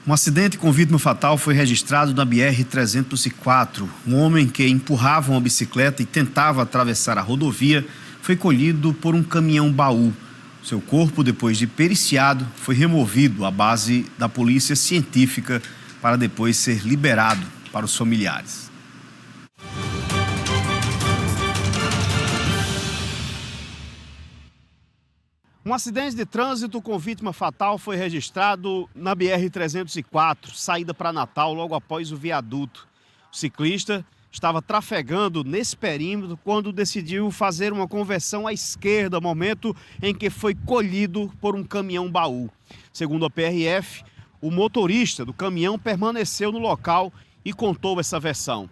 Um acidente com vítima fatal foi registrado na BR-304. Um homem que empurrava uma bicicleta e tentava atravessar a rodovia foi colhido por um caminhão-baú. Seu corpo, depois de periciado, foi removido à base da polícia científica para depois ser liberado para os familiares. Um acidente de trânsito com vítima fatal foi registrado na BR-304, saída para Natal, logo após o viaduto. O ciclista estava trafegando nesse perímetro quando decidiu fazer uma conversão à esquerda, momento em que foi colhido por um caminhão-baú. Segundo a PRF, o motorista do caminhão permaneceu no local e contou essa versão.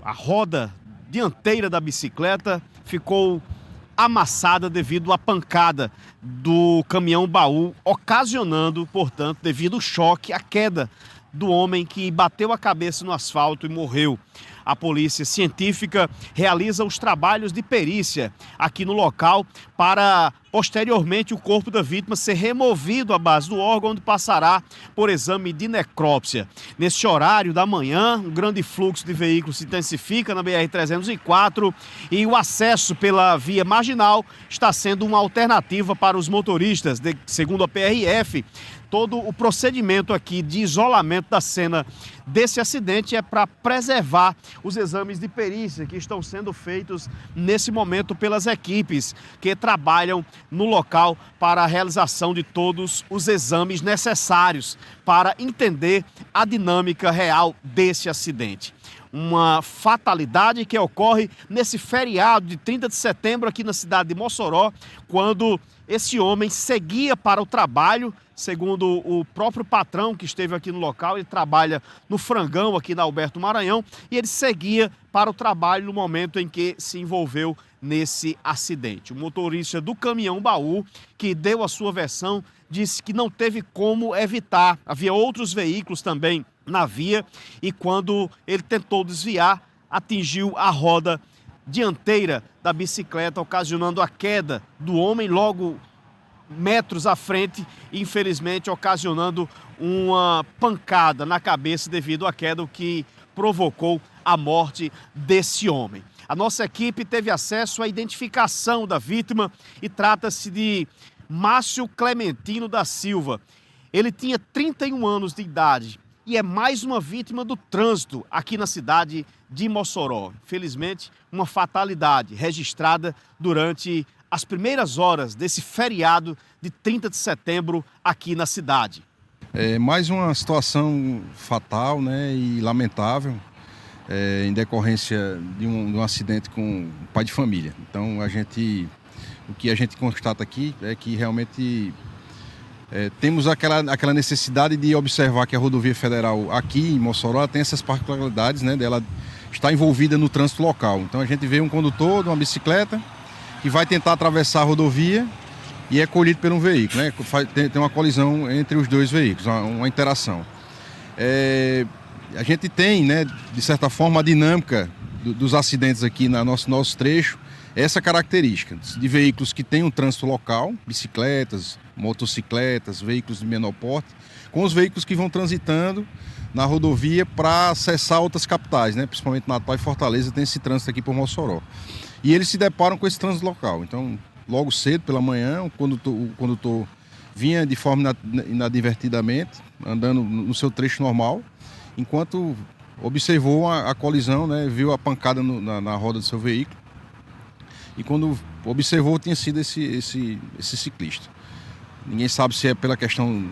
A roda dianteira da bicicleta ficou amassada devido à pancada do caminhão-baú, ocasionando, portanto, devido ao choque, a queda do homem que bateu a cabeça no asfalto e morreu. A polícia científica realiza os trabalhos de perícia aqui no local para, posteriormente, o corpo da vítima ser removido à base do órgão, onde passará por exame de necrópsia. Nesse horário da manhã, um grande fluxo de veículos se intensifica na BR-304 e o acesso pela via marginal está sendo uma alternativa para os motoristas. Segundo a PRF, todo o procedimento aqui de isolamento da cena desse acidente é para preservar os exames de perícia que estão sendo feitos nesse momento pelas equipes que trabalham no local para a realização de todos os exames necessários para entender a dinâmica real desse acidente. Uma fatalidade que ocorre nesse feriado de 30 de setembro aqui na cidade de Mossoró, quando esse homem seguia para o trabalho. Segundo o próprio patrão que esteve aqui no local, ele trabalha no Frangão, aqui na Alberto Maranhão, e ele seguia para o trabalho no momento em que se envolveu nesse acidente. O motorista do caminhão-baú, que deu a sua versão, disse que não teve como evitar. Havia outros veículos também na via e quando ele tentou desviar, atingiu a roda dianteira da bicicleta, ocasionando a queda do homem logo metros à frente, infelizmente ocasionando uma pancada na cabeça devido à queda, o que provocou a morte desse homem. A nossa equipe teve acesso à identificação da vítima e trata-se de Márcio Clementino da Silva. Ele tinha 31 anos de idade e é mais uma vítima do trânsito aqui na cidade de Mossoró. Infelizmente, uma fatalidade registrada durante as primeiras horas desse feriado de 30 de setembro aqui na cidade. É mais uma situação fatal, né, e lamentável, em decorrência de um acidente com um pai de família. Então, o que a gente constata aqui é que realmente temos aquela necessidade de observar que a rodovia federal aqui em Mossoró tem essas particularidades, né, dela estar envolvida no trânsito local. Então, a gente vê um condutor de uma bicicleta que vai tentar atravessar a rodovia e é colhido por um veículo, né? Tem uma colisão entre os dois veículos, uma interação. A gente tem, né, de certa forma, a dinâmica dos acidentes aqui no nosso trecho, essa característica de veículos que têm um trânsito local, bicicletas, motocicletas, veículos de menor porte, com os veículos que vão transitando na rodovia para acessar outras capitais, né? Principalmente Natal e Fortaleza tem esse trânsito aqui por Mossoró. E eles se deparam com esse trânsito local. Então, logo cedo, pela manhã, o condutor vinha de forma inadvertidamente, andando no seu trecho normal, enquanto observou a colisão, né, viu a pancada na roda do seu veículo. E quando observou, tinha sido esse ciclista. Ninguém sabe se é pela questão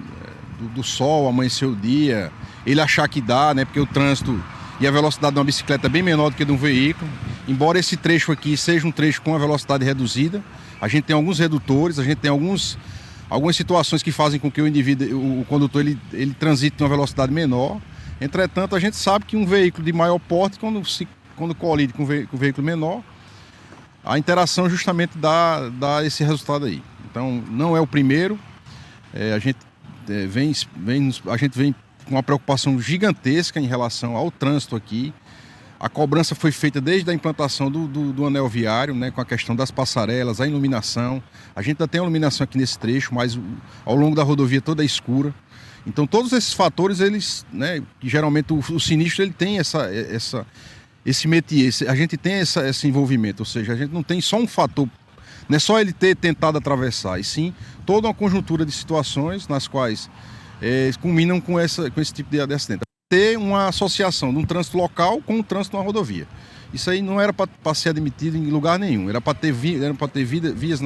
do sol, amanheceu o dia, ele achar que dá, né, porque o trânsito e a velocidade de uma bicicleta é bem menor do que de um veículo. Embora esse trecho aqui seja um trecho com a velocidade reduzida, a gente tem alguns redutores, a gente tem algumas situações que fazem com que o condutor ele transite em uma velocidade menor. Entretanto, a gente sabe que um veículo de maior porte, quando colide com um veículo menor, a interação justamente dá esse resultado aí. Então, não é o primeiro, a gente vem com uma preocupação gigantesca em relação ao trânsito aqui. A cobrança foi feita desde a implantação do anel viário, né, com a questão das passarelas, a iluminação. A gente ainda tem a iluminação aqui nesse trecho, mas ao longo da rodovia toda é escura. Então todos esses fatores, eles, né, que geralmente o sinistro ele tem esse métier, a gente tem esse envolvimento, ou seja, a gente não tem só um fator, não é só ele ter tentado atravessar, e sim toda uma conjuntura de situações nas quais culminam com esse tipo de acidente. Ter uma associação de um trânsito local com o trânsito na rodovia. Isso aí não era para ser admitido em lugar nenhum, era para ter vias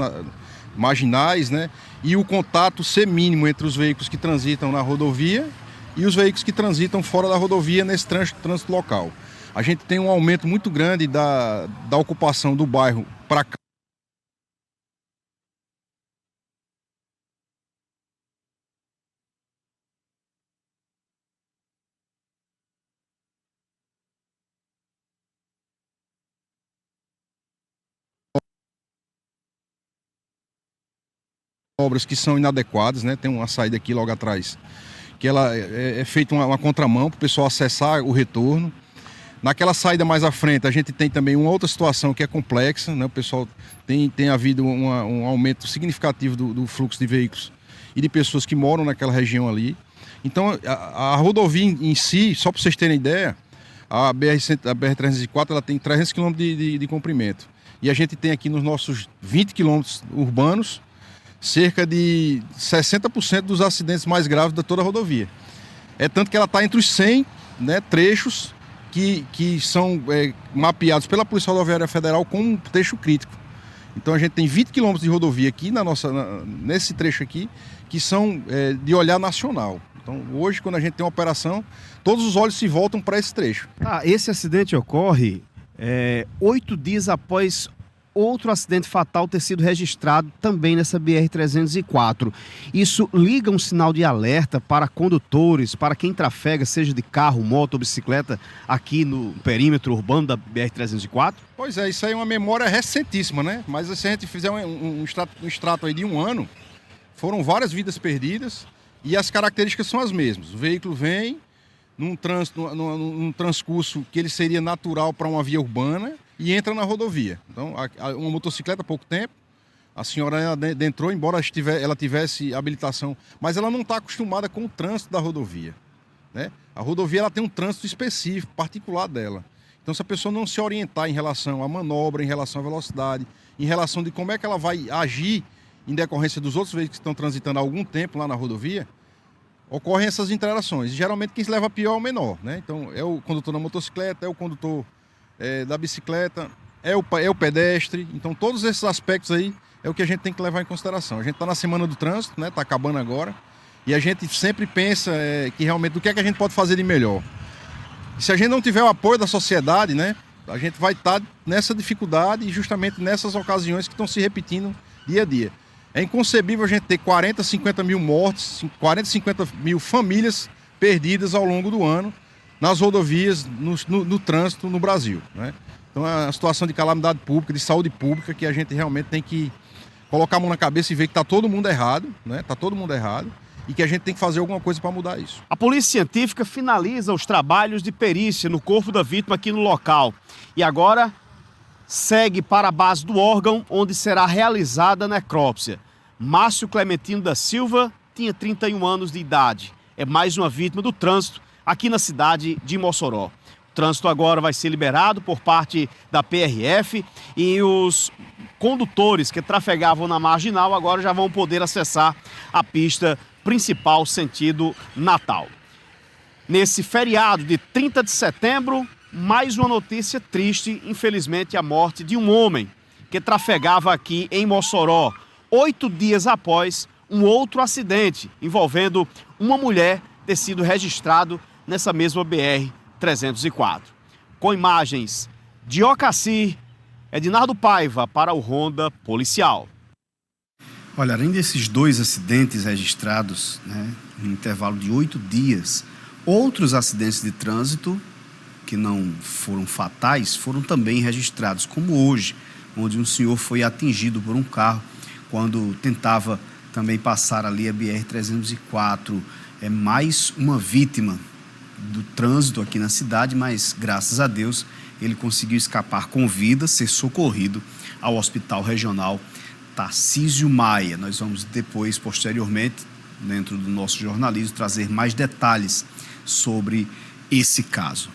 marginais, né? E o contato ser mínimo entre os veículos que transitam na rodovia e os veículos que transitam fora da rodovia nesse trânsito local. A gente tem um aumento muito grande da ocupação do bairro para cá. Obras que são inadequadas, né? Tem uma saída aqui logo atrás, que ela é feita uma contramão para o pessoal acessar o retorno. Naquela saída mais à frente, a gente tem também uma outra situação que é complexa, né? O pessoal tem havido um aumento significativo do fluxo de veículos e de pessoas que moram naquela região ali. Então, a rodovia em si, só para vocês terem ideia, a BR-304 ela tem 300 km de comprimento. E a gente tem aqui nos nossos 20 km urbanos, cerca de 60% dos acidentes mais graves de toda a rodovia. É tanto que ela está entre os 100, né, trechos que são mapeados pela Polícia Rodoviária Federal como um trecho crítico. Então a gente tem 20 quilômetros de rodovia aqui nesse trecho aqui, que são de olhar nacional. Então hoje, quando a gente tem uma operação, todos os olhos se voltam para esse trecho. Esse acidente ocorre 8 dias após outro acidente fatal ter sido registrado também nessa BR-304. Isso liga um sinal de alerta para condutores, para quem trafega, seja de carro, moto ou bicicleta, aqui no perímetro urbano da BR-304? Pois é, isso aí é uma memória recentíssima, né? Mas se a gente fizer um extrato aí de um ano, foram várias vidas perdidas e as características são as mesmas. O veículo vem num transcurso que ele seria natural para uma via urbana e entra na rodovia. Então, uma motocicleta há pouco tempo, a senhora entrou, embora ela tivesse habilitação, mas ela não está acostumada com o trânsito da rodovia, né? A rodovia ela tem um trânsito específico, particular dela. Então, se a pessoa não se orientar em relação à manobra, em relação à velocidade, em relação de como é que ela vai agir em decorrência dos outros veículos que estão transitando há algum tempo lá na rodovia, ocorrem essas interações. E, geralmente quem se leva pior é o menor, né? Então, é o condutor da motocicleta, é o condutor da bicicleta, é o pedestre. Então todos esses aspectos aí é o que a gente tem que levar em consideração. A gente está na semana do trânsito, né? Está acabando agora, e a gente sempre pensa que realmente o que é que a gente pode fazer de melhor. E se a gente não tiver o apoio da sociedade, né, a gente vai estar nessa dificuldade e justamente nessas ocasiões que estão se repetindo dia a dia. É inconcebível a gente ter 40, 50 mil mortes, 40, 50 mil famílias perdidas ao longo do ano nas rodovias, no trânsito no Brasil, né? Então é uma situação de calamidade pública, de saúde pública, que a gente realmente tem que colocar a mão na cabeça e ver que está todo mundo errado, né? Está todo mundo errado e que a gente tem que fazer alguma coisa para mudar isso. A Polícia Científica finaliza os trabalhos de perícia no corpo da vítima aqui no local e agora segue para a base do órgão, onde será realizada a necrópsia. Márcio Clementino da Silva tinha 31 anos de idade. É mais uma vítima do trânsito aqui na cidade de Mossoró. O trânsito agora vai ser liberado por parte da PRF e os condutores que trafegavam na marginal agora já vão poder acessar a pista principal sentido Natal. Nesse feriado de 30 de setembro, mais uma notícia triste, infelizmente, a morte de um homem que trafegava aqui em Mossoró, 8 dias após um outro acidente envolvendo uma mulher ter sido registrado nessa mesma BR-304. Com imagens de Ocassi, Edinardo Paiva para o Ronda Policial. Olha, além desses 2 acidentes registrados, né, no intervalo de 8 dias, outros acidentes de trânsito que não foram fatais foram também registrados, como hoje, onde um senhor foi atingido por um carro quando tentava também passar ali a BR-304. É mais uma vítima do trânsito aqui na cidade, mas graças a Deus ele conseguiu escapar com vida, ser socorrido ao Hospital Regional Tarcísio Maia. Nós vamos depois, posteriormente, dentro do nosso jornalismo, trazer mais detalhes sobre esse caso.